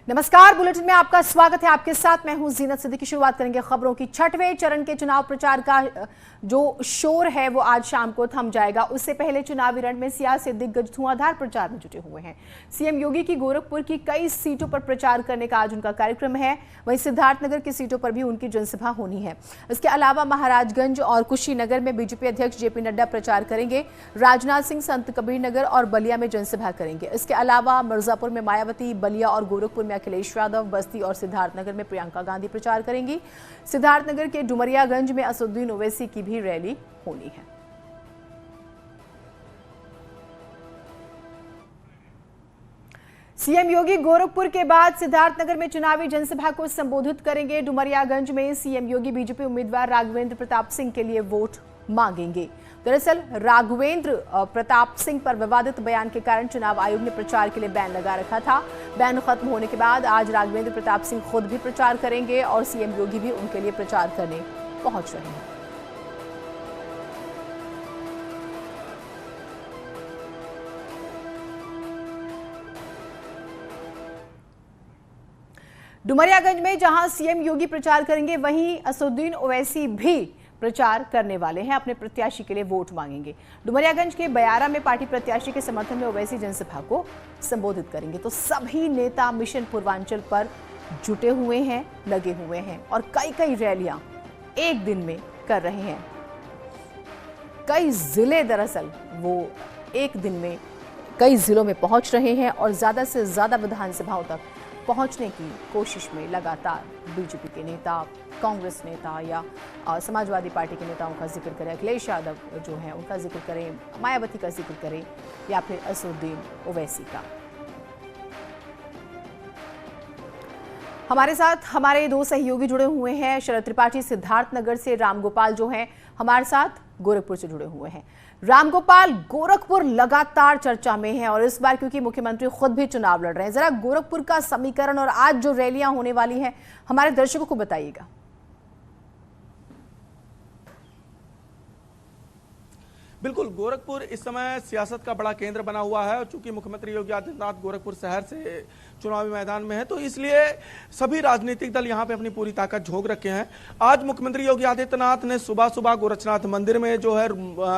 नमस्कार, बुलेटिन में आपका स्वागत है। आपके साथ मैं हूं जीनत सिद्दीकी। शुरुआत करेंगे खबरों की। छठवें चरण के चुनाव प्रचार का जो शोर है वो आज शाम को थम जाएगा। उससे पहले चुनावी रण में सियासी दिग्गज धुआंधार प्रचार में जुटे हुए हैं। सीएम योगी की गोरखपुर की कई सीटों पर प्रचार करने का आज उनका कार्यक्रम है। वहीं सिद्धार्थनगर की सीटों पर भी उनकी जनसभा होनी है। इसके अलावा महाराजगंज और कुशीनगर में बीजेपी अध्यक्ष जेपी नड्डा प्रचार करेंगे। राजनाथ सिंह संत कबीर नगर और बलिया में जनसभा करेंगे। इसके अलावा मिर्जापुर में मायावती, बलिया और गोरखपुर में अखिलेश यादव, बस्ती और सिद्धार्थनगर में प्रियंका गांधी प्रचार करेंगी। सिद्धार्थनगर के डुमरियागंज में असदुद्दीन ओवैसी की भी रैली होनी है। सीएम योगी गोरखपुर के बाद सिद्धार्थनगर में चुनावी जनसभा को संबोधित करेंगे। डुमरियागंज में सीएम योगी बीजेपी उम्मीदवार राघवेंद्र प्रताप सिंह के लिए वोट मांगेंगे। दरअसल राघवेंद्र प्रताप सिंह पर विवादित बयान के कारण चुनाव आयोग ने प्रचार के लिए बैन लगा रखा था। बैन खत्म होने के बाद आज राघवेंद्र प्रताप सिंह खुद भी प्रचार करेंगे और सीएम योगी भी उनके लिए प्रचार करने पहुंच रहे हैं। डुमरियागंज में जहां सीएम योगी प्रचार करेंगे, वहीं असदुद्दीन ओवैसी भी प्रचार करने वाले हैं। अपने प्रत्याशी के लिए वोट मांगेंगे। डुमरियागंज के बयारा में पार्टी प्रत्याशी के समर्थन में ओवैसी जनसभा को संबोधित करेंगे। तो सभी नेता मिशन पूर्वांचल पर जुटे हुए हैं, लगे हुए हैं और कई कई रैलियां एक दिन में कर रहे हैं। कई जिले दरअसल वो एक दिन में कई जिलों में पहुंच रहे हैं और ज्यादा से ज्यादा विधानसभाओं तक पहुंचने की कोशिश में लगातार बीजेपी के नेता, कांग्रेस नेता या समाजवादी पार्टी के नेताओं का जिक्र करें, अखिलेश यादव जो हैं उनका जिक्र करें, मायावती का जिक्र करें या फिर असदुद्दीन ओवैसी का। हमारे साथ हमारे दो सहयोगी जुड़े हुए हैं। शरद त्रिपाठी सिद्धार्थनगर से, रामगोपाल जो हैं हमारे साथ गोरखपुर से जुड़े हुए हैं। रामगोपाल, गोरखपुर लगातार चर्चा में है और इस बार क्योंकि मुख्यमंत्री खुद भी चुनाव लड़ रहे हैं, जरा गोरखपुर का समीकरण और आज जो रैलियां होने वाली हैं हमारे दर्शकों को बताइएगा। बिल्कुल, गोरखपुर इस समय सियासत का बड़ा केंद्र बना हुआ है और चूंकि मुख्यमंत्री योगी आदित्यनाथ गोरखपुर शहर से चुनावी मैदान में है तो इसलिए सभी राजनीतिक दल यहां पे अपनी पूरी ताकत झोंक रखे हैं। आज मुख्यमंत्री योगी आदित्यनाथ ने सुबह सुबह गोरक्षनाथ मंदिर में जो है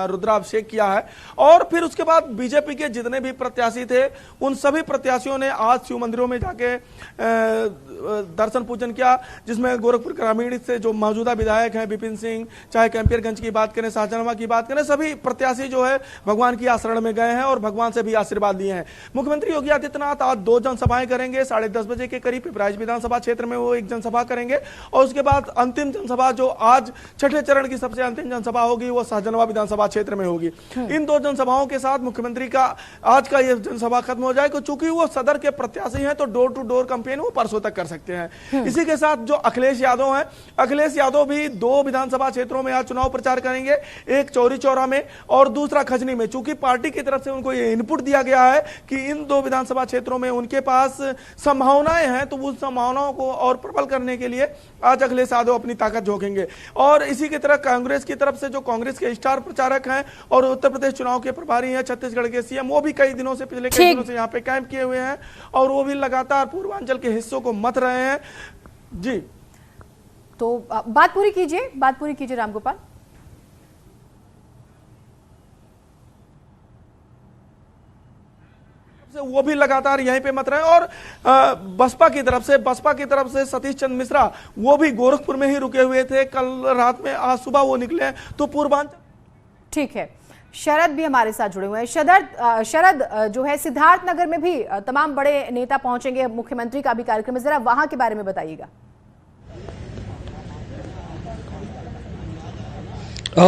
रुद्राभिषेक किया है और फिर उसके बाद बीजेपी के जितने भी प्रत्याशी थे उन सभी प्रत्याशियों ने आज शिव मंदिरों में जाके दर्शन पूजन किया, जिसमें गोरखपुर ग्रामीण से जो मौजूदा विधायक हैं विपिन सिंह, चाहे कैंपियरगंज की बात करें, शाहजहां की बात करें, सभी प्रत्याशी जो है भगवान की आशरण में गए हैं और भगवान से भी आशीर्वाद लिए हैं। मुख्यमंत्री योगी आदित्यनाथ आज 2 जनसभाएं करेंगे। 10:30 बजे के करीब पिपराइच विधानसभा क्षेत्र में वो एक जनसभा करेंगे और उसके बाद अंतिम जनसभा जो आज छठे चरण की सबसे अंतिम जनसभा होगी वो शाहजहां विधानसभा क्षेत्र में होगी। इन 2 जनसभाओं के साथ मुख्यमंत्री का आज का ये जनसभा खत्म हो जाएगा। चूंकि वो सदर के प्रत्याशी हैं तो डोर टू डोर कैंपेन वो परसों तक कर सकते हैं। इसी के साथ जो अखिलेश यादव हैं, अखिलेश यादव भी 2 विधानसभा क्षेत्रों में आज चुनाव प्रचार करेंगे, एक चौरी चौरा में और दूसरा खजनी में। चूंकि पार्टी की तरफ से उनको ये इनपुट दिया गया है कि इन 2 विधानसभा क्षेत्रों में उनके पास संभावनाएं हैं तो उन संभावनाओं को और प्रबल करने के लिए आज अखिलेश यादव अपनी ताकत झोंकेंगे। और इसी की तरह कांग्रेस की तरफ से जो कांग्रेस के स्टार प्रचारक हैं और उत्तर प्रदेश चुनाव के प्रभारी हैं, छत्तीसगढ़ के सीएम, वो भी कई दिनों से पिछले कई दिनों से यहाँ पे कैंप किए हुए हैं और वो भी लगातार पूर्वांचल के हिस्सों को मत रहे हैं। जी, तो बात पूरी कीजिए रामगोपाल। वो भी लगातार यहीं पे मत रहे और बसपा की तरफ से सतीश चंद्र मिश्रा वो भी गोरखपुर में ही रुके हुए थे कल रात में, आज सुबह वो निकले तो पूर्वांचल। ठीक है, शरद भी हमारे साथ जुड़े हुए हैं। शरद जो है सिद्धार्थनगर में भी तमाम बड़े नेता पहुंचेंगे, मुख्यमंत्री का भी कार्यक्रम है, जरा वहां के बारे में बताइएगा।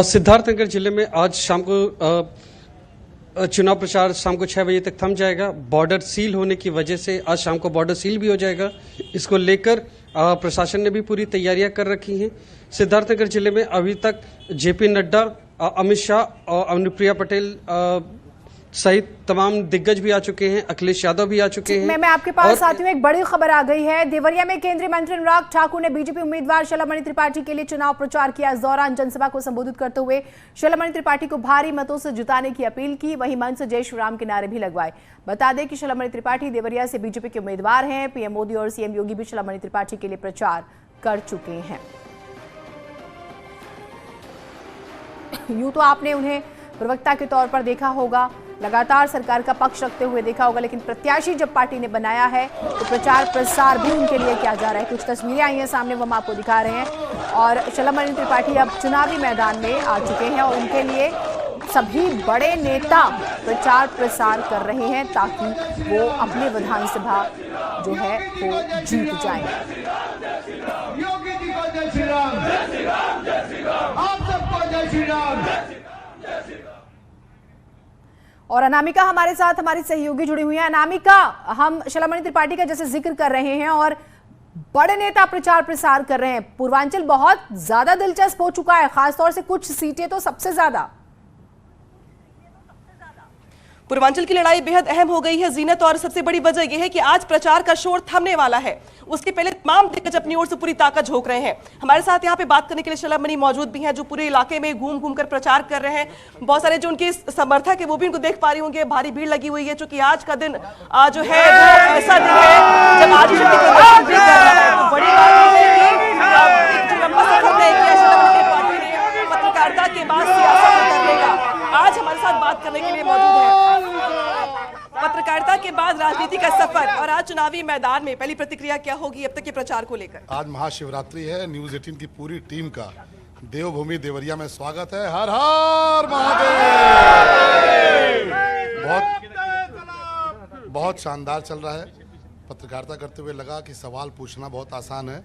सिद्धार्थनगर जिले में आज शाम को चुनाव प्रचार शाम को 6 बजे तक थम जाएगा। बॉर्डर सील होने की वजह से आज शाम को बॉर्डर सील भी हो जाएगा। इसको लेकर प्रशासन ने भी पूरी तैयारियां कर रखी हैं। सिद्धार्थनगर जिले में अभी तक जेपी नड्डा, अमित शाह और अनुप्रिया पटेल सहित तमाम दिग्गज भी आ चुके हैं, अखिलेश यादव भी आ चुके हैं। मैं आपके पास आती हूँ, एक बड़ी खबर आ गई है। देवरिया में केंद्रीय मंत्री अनुराग ठाकुर ने बीजेपी उम्मीदवार शैलामणि त्रिपाठी के लिए चुनाव प्रचार किया। इस दौरान जनसभा को संबोधित करते हुए शैलामणि त्रिपाठी को भारी मतों से जिताने की अपील की। वहीं मंच से जय श्री राम के नारे भी लगवाए। बता दें कि शैलामणि त्रिपाठी देवरिया से बीजेपी के उम्मीदवार हैं। पीएम मोदी और सीएम योगी भी शैलामणि त्रिपाठी के लिए प्रचार कर चुके हैं। यूं तो आपने उन्हें प्रवक्ता के तौर पर देखा होगा, लगातार सरकार का पक्ष रखते हुए देखा होगा, लेकिन प्रत्याशी जब पार्टी ने बनाया है तो प्रचार प्रसार भी उनके लिए किया जा रहा है। कुछ तस्वीरें आई हैं सामने, वो हम आपको दिखा रहे हैं। और शैलामणि त्रिपाठी अब चुनावी मैदान में आ चुके हैं और उनके लिए सभी बड़े नेता प्रचार प्रसार कर रहे हैं ताकि वो अपने विधानसभा जो है वो जीत जाए। योगी जी को जय श्री राम, आप सबको जय श्री राम। और अनामिका हमारे साथ, हमारी सहयोगी जुड़ी हुई है। अनामिका, हम शैलामणि त्रिपाठी का जैसे जिक्र कर रहे हैं और बड़े नेता प्रचार प्रसार कर रहे हैं, पूर्वांचल बहुत ज्यादा दिलचस्प हो चुका है, खासतौर से कुछ सीटें तो सबसे ज्यादा। पूर्वांचल की लड़ाई बेहद अहम हो गई है जीनत, और सबसे बड़ी वजह यह है कि आज प्रचार का शोर थमने वाला है। उसके पहले तमाम दिग्गज अपनी ओर से पूरी ताकत झोंक रहे हैं। हमारे साथ यहाँ पे बात करने के लिए शैलामणि मौजूद भी हैं, जो पूरे इलाके में घूम घूम कर प्रचार कर रहे हैं। बहुत सारे जो उनके समर्थक है वो भी उनको देख पा रही होंगे, भारी भीड़ लगी हुई है, क्योंकि आज का दिन जो है वो ऐसा दिन है जब आज शक्ति प्रदर्शन भी कर रहा है। तो बड़ी बात है कि एक जो लंबा सफर तय किया शैलामणि त्रिपाठी ने पत्रकारिता के बाद सियासत करने का, आज हमारे साथ बात करने के लिए मौजूद है। पत्रकारिता के बाद राजनीति का सफर और आज चुनावी मैदान में पहली प्रतिक्रिया क्या होगी अब तक के प्रचार को लेकर? आज महाशिवरात्रि है। न्यूज़ 18 की पूरी टीम का देवभूमि देवरिया में स्वागत है। हर हर महादेव। बहुत शानदार चल रहा है। पत्रकारिता करते हुए लगा कि सवाल पूछना बहुत आसान है,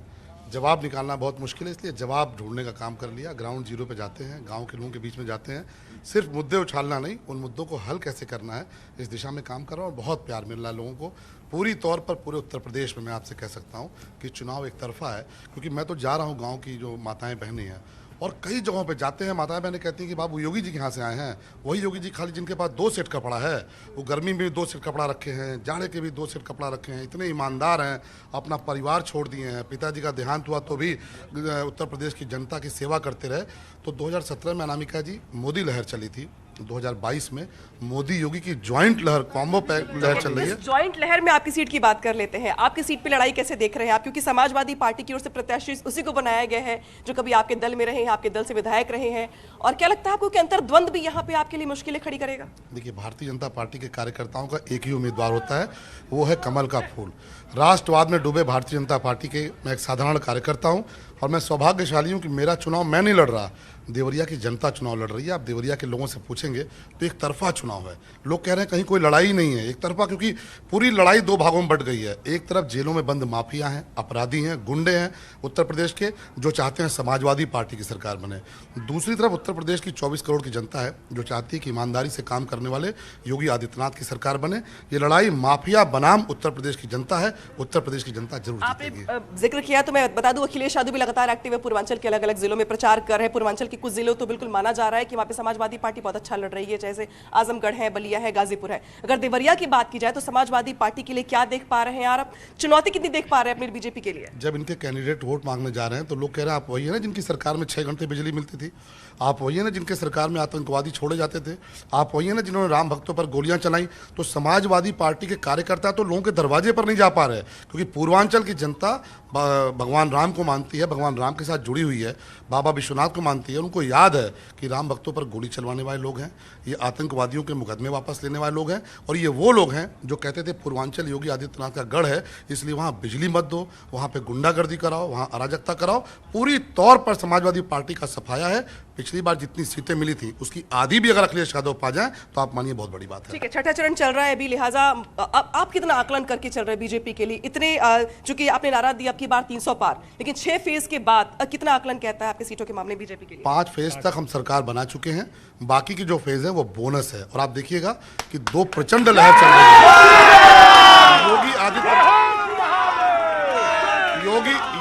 जवाब निकालना बहुत मुश्किल है, इसलिए जवाब ढूंढने का काम कर लिया। ग्राउंड जीरो पे जाते हैं, गांव के लोगों के बीच में जाते हैं, सिर्फ मुद्दे उछालना नहीं, उन मुद्दों को हल कैसे करना है इस दिशा में काम कर रहा हूँ। और बहुत प्यार मिल रहा है लोगों को पूरी तौर पर। पूरे उत्तर प्रदेश में मैं आपसे कह सकता हूँ कि चुनाव एक तरफा है, क्योंकि मैं तो जा रहा हूँ गाँव की जो माताएँ बहनें हैं, और कई जगहों पे जाते हैं माताएं बहनें कहती हैं कि बाबू योगी जी कहाँ से आए हैं। वही योगी जी खाली जिनके पास 2 सेट कपड़ा है, वो गर्मी में भी 2 सेट कपड़ा रखे हैं, जाड़े के भी 2 सेट कपड़ा रखे हैं, इतने ईमानदार हैं, अपना परिवार छोड़ दिए हैं। पिताजी का देहांत हुआ तो भी उत्तर प्रदेश की जनता की सेवा करते रहे। तो 2017 में अनामिका जी मोदी लहर चली थी, 2022 में मोदी योगी की ज्वाइंट लहर, कॉम्बो पैक लहर चल रही है। ज्वाइंट लहर में आपकी सीट की बात कर लेते हैं। आपकी सीट पे लड़ाई कैसे देख रहे हैं आप? क्योंकि समाजवादी पार्टी की ओर से प्रत्याशी उसी को बनाया गया है जो कभी आपके दल में रहे हैं, आपके दल से विधायक रहे हैं, और क्या लगता है आपको कि अंतर्द्वंद भी यहाँ पे आपके लिए मुश्किलें खड़ी करेगा? देखिए, भारतीय जनता पार्टी के कार्यकर्ताओं का एक ही उम्मीदवार होता है, वो है कमल का फूल। राष्ट्रवाद में डूबे भारतीय जनता पार्टी के मैं एक साधारण कार्यकर्ता हूँ, और मैं सौभाग्यशाली हूँ कि मेरा चुनाव मैं नहीं लड़ रहा, देवरिया की जनता चुनाव लड़ रही है। आप देवरिया के लोगों से पूछेंगे तो एक तरफा चुनाव है। लोग कह रहे हैं कहीं कोई लड़ाई नहीं है, एक तरफा, क्योंकि पूरी लड़ाई 2 भागों में बट गई है। एक तरफ जेलों में बंद माफिया हैं, अपराधी हैं, गुंडे हैं उत्तर प्रदेश के, जो चाहते हैं समाजवादी पार्टी की सरकार बने। दूसरी तरफ उत्तर प्रदेश की 24 करोड़ की जनता है जो चाहती है कि ईमानदारी से काम करने वाले योगी आदित्यनाथ की सरकार बने। ये लड़ाई माफिया बनाम उत्तर प्रदेश की जनता है, उत्तर प्रदेश की जनता जरूर जीतेगी। आपने जिक्र किया तो मैं बता दूं, अखिलेश यादव भी लगातार एक्टिव है, पूर्वांचल के अलग अलग जिलों में प्रचार कर रहे हैं। पूर्वांचल के कुछ जिलों तो बिल्कुल माना जा रहा है कि वहां पे समाजवादी पार्टी बहुत अच्छा लड़ रही है, जैसे आजमगढ़ है, बलिया है, गाजीपुर है। अगर देवरिया की बात की जाए तो समाजवादी पार्टी के लिए क्या देख पा रहे हैं यार, आप चुनौती कितनी देख पा रहे हैं अपनी बीजेपी के लिए? जब इनके कैंडिडेट वोट मांगने जा रहे हैं तो लोग कह रहे हैं आप वही है ना जिनकी सरकार में 6 घंटे बिजली मिलती थी, आप वही है ना जिनके सरकार में आतंकवादी छोड़े जाते थे, आप वही है ना जिन्होंने राम भक्तों पर गोलियां चलाई। तो समाजवादी पार्टी के कार्यकर्ता तो लोगों के दरवाजे पर नहीं जा पा रहे, क्योंकि पूर्वांचल की जनता भगवान राम को मानती है, भगवान राम के साथ जुड़ी हुई है, बाबा विश्वनाथ को मानती है। उनको याद है कि राम भक्तों पर गोली चलवाने वाले लोग हैं, ये आतंकवादियों के मुकदमे वापस लेने वाले लोग हैं, और ये वो लोग हैं जो कहते थे पूर्वांचल योगी आदित्यनाथ का गढ़ है, इसलिए वहाँ बिजली मत दो, वहाँ पे गुंडागर्दी कराओ, वहाँ अराजकता कराओ। पूरी तौर पर समाजवादी पार्टी का सफाया है। पिछली बार जितनी सीटें मिली थी उसकी आधी भी अगर अखिलेश यादव पा जाए तो आप मानिए बहुत बड़ी बात है। ठीक है, छठा चरण चल रहा है अभी, लिहाजा आप कितना आकलन करके चल रहे हैं बीजेपी के लिए? इतने चूंकि आपने नारा दिया आपकी बार 300 पार, लेकिन 6 फेज के बाद कितना आकलन कहता है आपके सीटों के मामले बीजेपी के लिए? 5 फेज तक हम सरकार बना चुके हैं, बाकी की जो फेज है वो बोनस है। और आप देखिएगा कि 2 प्रचंड लहर चल रही है।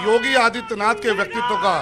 योगी आदित्यनाथ के व्यक्तित्व का,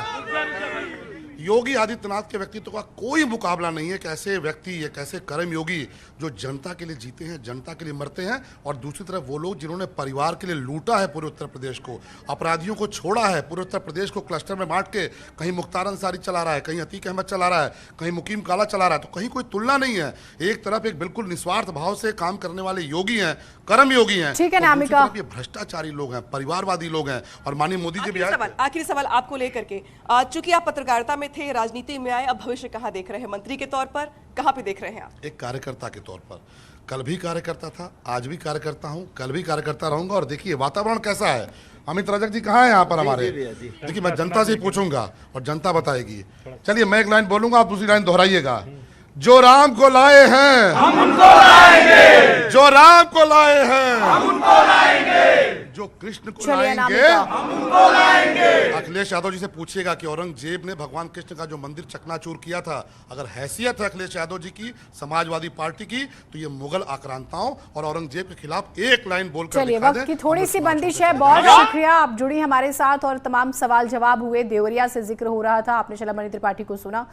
योगी आदित्यनाथ के व्यक्तित्व का कोई मुकाबला नहीं है। एक ऐसे व्यक्ति, एक ऐसे कर्म योगी जो जनता के लिए जीते हैं, जनता के लिए मरते हैं, और दूसरी तरफ वो लोग जिन्होंने परिवार के लिए लूटा है पूरे उत्तर प्रदेश को, अपराधियों को छोड़ा है, पूरे उत्तर प्रदेश को क्लस्टर में बांट के कहीं मुख्तार अंसारी चला रहा है, कहीं अतीक अहमद चला रहा है, कहीं मुकीम काला चला रहा है, तो कहीं कोई तुलना नहीं है। एक तरफ एक बिल्कुल निस्वार्थ भाव से काम करने वाले योगी हैं, कर्म योगी हैं, ठीक है और दूसरी नामिका। तरफ ये भ्रष्टाचारी लोग हैं, परिवारवादी लोग हैं। और माननीय मोदी जी भी आखिरी सवाल आपको लेकर के, चूंकि आप पत्रकारिता में थे, राजनीति में आए, अब भविष्य कहाँ देख रहे हैं? मंत्री के तौर पर कहाँ पे देख रहे हैं आप? एक कार्यकर्ता के तौर पर, कल भी कार्यकर्ता था, आज भी कार्यकर्ता हूं, कल भी कार्यकर्ता रहूंगा। और देखिए वातावरण कैसा है। अमित रजक जी कहाँ हैं यहाँ पर हमारे? देखिए मैं जनता से ही पूछूंगा और जनता बताएगी। चलिए मैं एक लाइन बोलूंगा, आप दूसरी लाइन दोहराइएगा। जो राम को लाए हैं हम उनको लाएंगे, जो राम को लाए हैं हम उनको लाएंगे, जो कृष्ण को लाएंगे हम उनको लाएंगे। अखिलेश यादव जी से पूछिएगा कि औरंगजेब ने भगवान कृष्ण का जो मंदिर चकनाचूर किया था, अगर हैसियत है अखिलेश यादव जी की, समाजवादी पार्टी की, तो ये मुगल आक्रांताओं और औरंगजेब के खिलाफ एक लाइन बोलकर चलिए दिखा वक्त दें। की थोड़ी सी बंदिश है। बहुत शुक्रिया, आप जुड़ी हमारे साथ और तमाम सवाल जवाब हुए। देवरिया से जिक्र हो रहा था, आपने शलभमणि त्रिपाठी को सुना,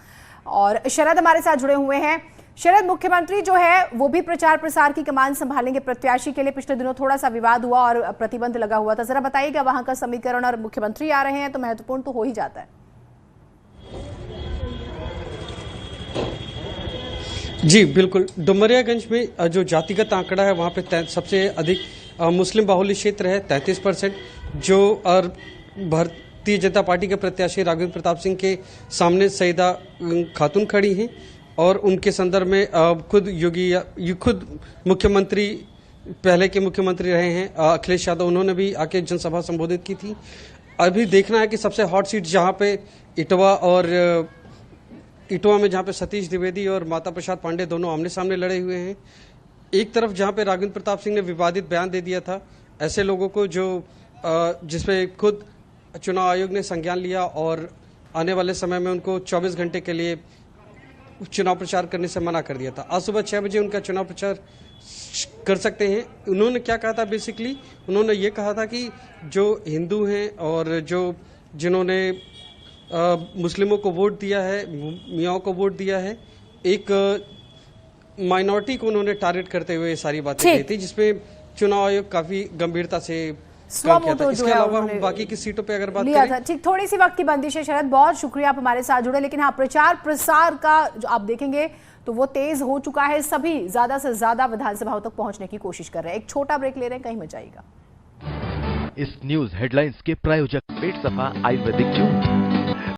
और शरद हमारे साथ जुड़े हुए हैं। शरद, मुख्यमंत्री जो है वो भी प्रचार प्रसार की कमान संभालेंगे प्रत्याशी के लिए। पिछले दिनों थोड़ा सा विवाद हुआ और प्रतिबंध लगा हुआ था, जरा बताइएगा वहां का समीकरण। और मुख्यमंत्री आ रहे हैं तो महत्वपूर्ण तो हो ही जाता है। जी बिल्कुल, डुमरियागंज में जो जातिगत आंकड़ा है वहाँ पे सबसे अधिक मुस्लिम बाहुल्य क्षेत्र है, 33%, जो और भारतीय जनता पार्टी के प्रत्याशी राघवेंद्र प्रताप सिंह के सामने सईदा खातून खड़ी हैं, और उनके संदर्भ में खुद मुख्यमंत्री, पहले के मुख्यमंत्री रहे हैं अखिलेश यादव, उन्होंने भी आके जनसभा संबोधित की थी। अभी देखना है कि सबसे हॉट सीट जहाँ पे इटवा में जहाँ पे सतीश द्विवेदी और माता प्रसाद पांडे दोनों आमने सामने लड़े हुए हैं। एक तरफ जहाँ पे राघवेंद्र प्रताप सिंह ने विवादित बयान दे दिया था, ऐसे लोगों को जो जिसपे खुद चुनाव आयोग ने संज्ञान लिया और आने वाले समय में उनको 24 घंटे के लिए चुनाव प्रचार करने से मना कर दिया था। आज सुबह 6 बजे उनका चुनाव प्रचार कर सकते हैं। उन्होंने क्या कहा था? बेसिकली उन्होंने ये कहा था कि जो हिंदू हैं और जिन्होंने मुस्लिमों को वोट दिया है, मियाओं को वोट दिया है, एक माइनॉरिटी को उन्होंने टारगेट करते हुए सारी बातें कही थी, जिसमें चुनाव आयोग काफी गंभीरता से काम किया था। इसके अलावा हम बाकी की सीटों पे अगर बात करें, ठीक, थोड़ी सी वक्त की बंदिश है शरद, बहुत शुक्रिया आप हमारे साथ जुड़े। लेकिन हाँ, प्रचार प्रसार का जो आप देखेंगे तो वो तेज हो चुका है। सभी ज्यादा से ज्यादा विधानसभाओं तक पहुंचने की कोशिश कर रहे हैं। एक छोटा ब्रेक ले रहे हैं, कहीं मत जाइएगा। इस न्यूज हेडलाइंस के प्रायोजक पेट सफा आयुर्वेदिक जूस।